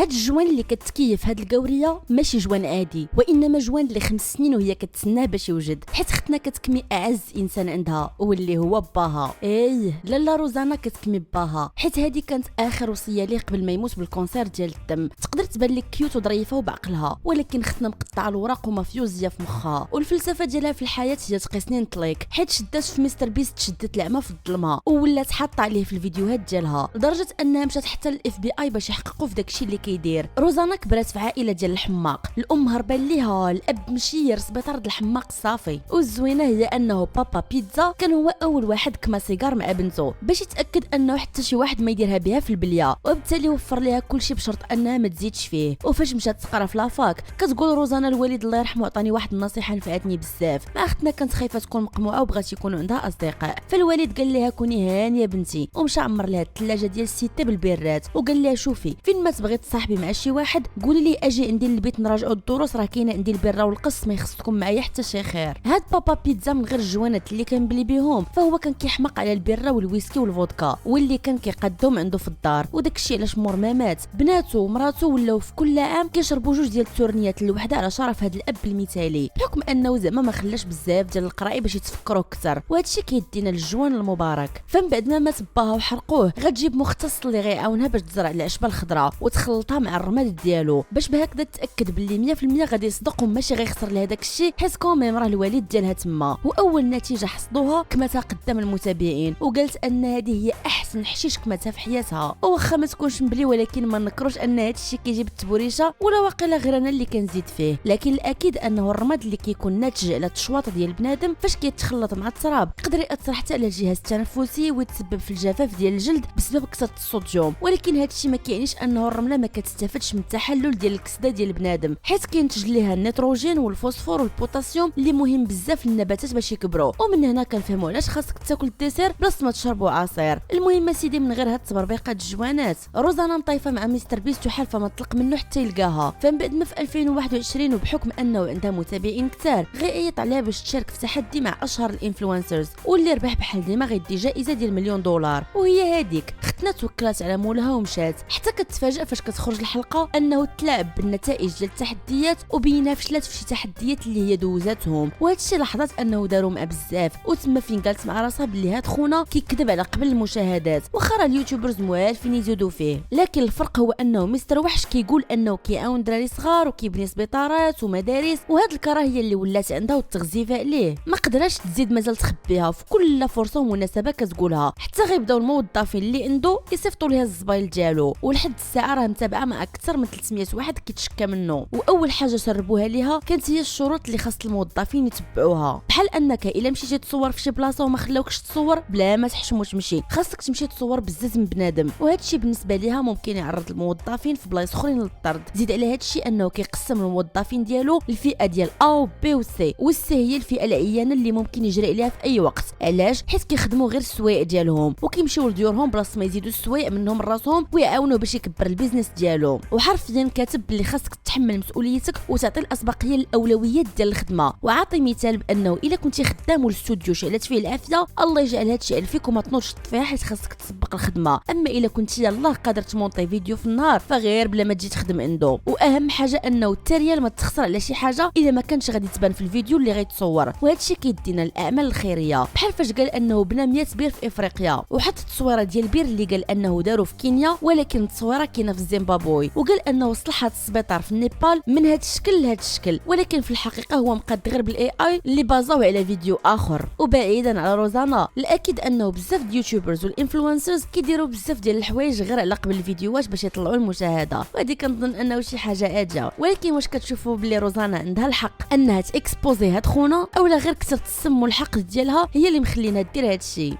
هاد الجوان اللي كتكيف هاد القوريه ماشي جوان عادي، وانما جوان اللي 5 سنين وهي كتسناه باش يوجد، حيت ختنا كتكمي اعز انسان عندها واللي هو باها. لاله روزانا كتكمي باها، حيت هادي كانت اخر وصيه ليه قبل ما يموت بالكونسير ديال الدم. تقدر تبان لك كيوت وظريفه وبعقلها، ولكن ختنا مقطعه الوراق ومافيوزيه في مخها، والفلسفه ديالها في الحياه هي تقيسني نطليق، حيت شدات في مستر بيست شدت العمى في الظلمه وولات حاطه عليه في الفيديوهات ديالها، لدرجه انها مشات حتى للاف بي اي باش يحققوا في داكشي اللي كيدير. روزانا كبرات في عائله ديال الحماق، الام هربان ليها، الاب مشي لسبيطار د الحماق صافي. والزوينه هي انه بابا بيتزا كان هو اول واحد كما سيجار مع بنته باش يتاكد انه حتى شي واحد ما يديرها بها في البليه، وبالتالي وفر ليها كلشي بشرط انها ما تزيدش فيه. وفاش مشات تقرا في لافاك كتقول روزانا الوالد الله يرحمه عطاني واحد النصيحه نفعتني بزاف. ما اختنا كانت خايفه تكون مقموعه وبغات يكونوا عندها اصدقاء، فالوالد قال لها كوني هانيه بنتي، ومشى عمر لها الثلاجه ديال السيتي بالبيرات وقال لها شوفي فين ما تبغي تصاحبي مع شي واحد قولي لي اجي عندي للبيت نراجعوا الدروس، راه كاينه عندي البيره والقص ما يخصكم معايا حتى شي خير. هاد بابا بيتزا من غير الجوانات اللي كنبلي بهم فهو كان كيحمق على البيره والويسكي والفودكا واللي كان كيقدهم عنده في الدار، وداكشي علاش مور ما مات بناته ومراته ولاو في كل عام كيشربوا جوج ديال التورنيات الوحده على شرف هاد الاب المثالي، بحكم انه زعما ما خلاش بزاف ديال القراي باش يتفكروا اكثر، وهادشي كيدينا للجوان المبارك. فمن بعد ما مات باها وحرقوه غتجيب مختص اللي غيعاونها باش تزرع العشبه الخضراء وتخلطها مع الرماد ديالو باش بهكذا تاكد باللي 100% غادي يصدق وماشي غيخسر لها داكشي، حيت كوميم راه الوالد ديالها تما. واول نتيجه حصدوها كمتها قدام المتابعين وقالت ان هذه هي احسن حشيش كمتها في حياتها، وواخا ما تكونش مبلي ولكن ما نكروش ان هادشي كيجيب التبوريشه ولا واقيلا غير انا اللي كنزيد فيه. لكن الاكيد انه الرماد اللي كيكون ناتج على التشواط ديال بنادم فاش كيتخلط مع التراب يقدر ياثر حتى على الجهاز التنفسي ويتسبب في الجفاف ديال الجلد بسبب كثره الصوديوم. ولكن هادشي ما كيعنيش انه الرمله ما كتستافدش من التحلل ديال الكسده ديال بنادم، حيت كينتج ليها النيتروجين والفوسفور والبوتاسيوم اللي مهم بزاف للنباتات باش يكبروا. ومن هنا كنفهموا علاش خاصك تاكل الديسير بلاص ما تشربوا عصير. المهم سيدي من غير هاد التبربيقات الجوانات روزانا مطيفه مع مستر بيست وحالفه ما طلق منه حتى يلقاها. فمن بعد ما في 2021 وبحكم انه عندها متابعين كثار غيعيط عليها باش تشارك في تحدي مع اشهر الانفلونسرز واللي ربح بحال ديما غيدي جائزه ديال $1,000,000. وهي هذيك ختنا توكلات على مولاها ومشات، حتى كتفاجئ فاش كتخرج الحلقه انه تلاعب بالنتائج ديال التحديات وبينها فشلت في شي تحديات اللي هي دوزاتهم. وهادشي لاحظت انه داروا مع بزاف، وتما فين قالت مع راسها بلي هاد خونا كيكذب على قبل المشاهدات، واخا راه اليوتيوبرز موالفين يزيدوا فيه. لكن الفرق هو انه مستر وحش كيقول انه كيعاون دراري صغار وكيبني سبيطارات ومدارس، وهاد الكراهيه اللي ولات عندها والتغزيفه عليه ما قدراش تزيد مازال تخبيها، في كل فرصه ومناسبه كتقولها، حتى غيبداو الموظفين اللي عنده يصيفطوا ليها الزبايل ديالو. ولحد الساعه راه متابعه مع اكثر من 300 واحد كيتشكى منه. واول حاجه سربوها ليها كانت هي الشروط اللي خاص الموظفين يتبعوها، بحال انك الا مشيتي تصور في شي بلاصه وما خلاوكش تصور بلا ما تحشم وتمشي، خاصك تمشي تصور بزاف من بنادم. وهادشي بالنسبه ليها ممكن يعرض الموظفين في بلايص اخرين للطرد. زيد على هادشي انه كيقسم الموظفين ديالو الفئه ديال A و B و C، والسي هي الفئه العيانه اللي ممكن يجري عليها في اي وقت. علاش؟ حيت كيخدموا غير السوايع ديالهم وكيمشيو لديورهم بلاص ما يزيدوا السوايع منهم راسهم ويعاونوا باش يكبر البيزنس ديالو. وحرفيا كاتب باللي خاصك تتحمل مسؤوليتك وتعطي الاسبقيه للاولويات ديال الخدمه. وعاطي مثال بانه الا كنتي خدام والاستوديو شعلت فيه العافيه الله يجعل هادشي على فيك وما تنوضش تطفيها حيت خاصك تسبق الخدمه. اما الا كنتي يلاه قادر تمونطي فيديو في النهار فغير بلا ما تجي تخدم عنده. واهم حاجه انه التريال ما تخسر على شي حاجه الا ما كانش غادي تبان في الفيديو اللي غيتصور. وهادشي كيدينا الاعمال الخيريه، بحال فاش قال انه بنا 100 بير في افريقيا وحط التصويره ديال البير اللي قال انه داروا في كينيا ولكن التصويره كاينه في زيمبابوي، وقال انه صلح هذا السبيطار في النيبال من هذا الشكل لهذا الشكل، ولكن في الحقيقه هو مقاد غير بالاي اي اللي بازاو على فيديو اخر. وبعيدا على روزانا الاكيد انه بزاف ديال اليوتيوبرز والانفلونسرز كيديروا بزاف ديال الحوايج غير على قبل الفيديوهات باش يطلعوا المشاهده، وهذه كنظن انه شي حاجه اجا. ولكن واش كتشوفوا بلي روزانا عندها الحق انها تاكسبوزي هاد خونا اولا غير كثرت السم والحقد ديالها هي اللي مخلينها دير هادشي؟